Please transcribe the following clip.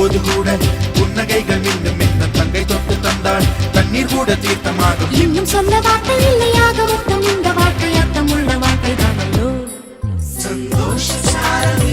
போது கூட புன்னகைகள் மின்னும் மின்ன தங்கை தொட்டு தந்தாள் தண்ணீர் கூட தீர்த்தமாகும். இன்னும் சொல்ல வார்த்தை இல்லையாக மொத்தம் இந்த வாழ்க்கை அர்த்தமுள்ள வாழ்க்கை தானோ. சந்தோஷ சாரதி